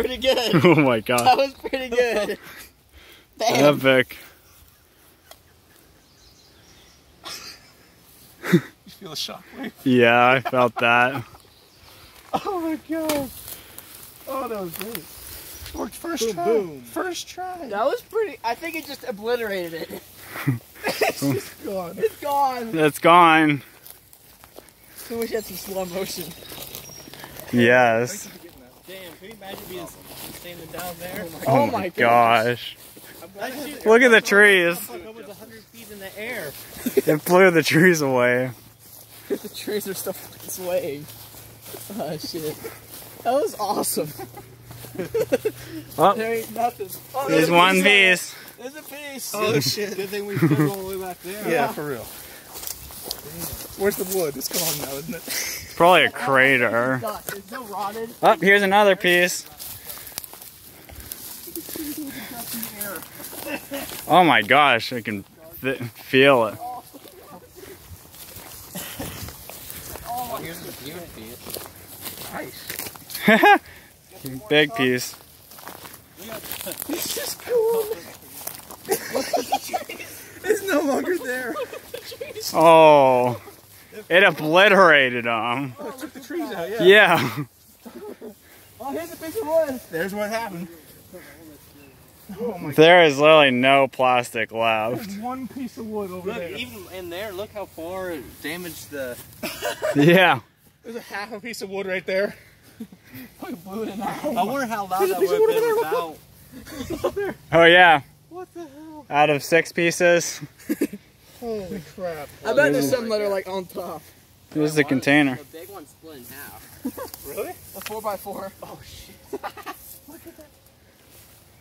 pretty good. Oh my god. That was pretty good. Damn. Epic. You feel a shockwave? Yeah, I felt that. Oh my god. Oh, that was great. Worked first Boom, try. boom. First try. That was pretty. I think it just obliterated it. It's just gone. It's gone. It's gone. I wish I had some slow motion. Yes. Damn, can you imagine being standing down there? Oh my gosh. Look at the trees. It was 100 feet in the air. It blew the trees away. The trees are still fucking swaying. Oh shit. That was awesome. Oh, There ain't nothing. Oh, there's a one piece piece. left. There's a piece. Oh shit. Good thing we flew all the way back there. Yeah, for real. Where's the wood? It's gone now, isn't it? Probably a crater. It's still rotted. Oh, here's another piece. Oh my gosh, I can feel it. Oh, here's the huge piece. Nice. Big piece. It's just cool. It's no longer there. Oh, it obliterated them. Oh, it took the trees out, yeah. Yeah. Oh, here's a piece of wood. There's what happened. Oh my god. There is literally no plastic left. There's one piece of wood over Look, there. even in there, look how far it damaged the... Yeah. There's a half a piece of wood right there. Like blew it in half. I wonder how loud that would have been without... Oh yeah. What the hell? Out of 6 pieces. Holy crap. I bet there's some that are like on top. Here's the container. The big one split in half. Really? A 4x4. Oh shit.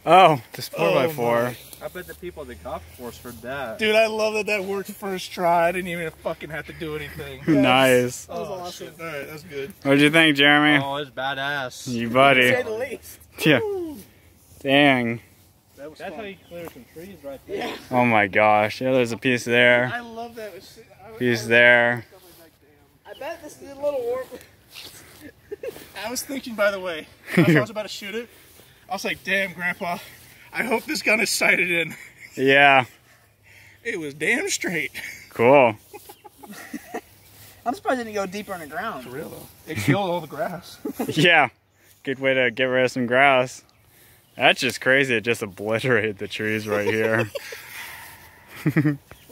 Oh, this 4x4. my. I bet the people at the golf course heard that. Dude, I love that worked first try. I didn't even fucking have to do anything. Nice. That was awesome. Shit. Alright, that's good. What'd you think, Jeremy? Oh, it's badass. You To buddy. say the least. Yeah. Dang. That's how you clear some trees right there. Yeah. Oh my gosh. Yeah, there's a piece there. I love that. Piece there. I bet this is a little warm. I was thinking, by the way, I was about to shoot it. I was like, damn, Grandpa, I hope this gun is sighted in. Yeah. It was damn straight. Cool. I'm surprised it didn't go deeper in the ground. For real, though. It killed all the grass. Yeah. Good way to get rid of some grass. That's just crazy. It just obliterated the trees right here.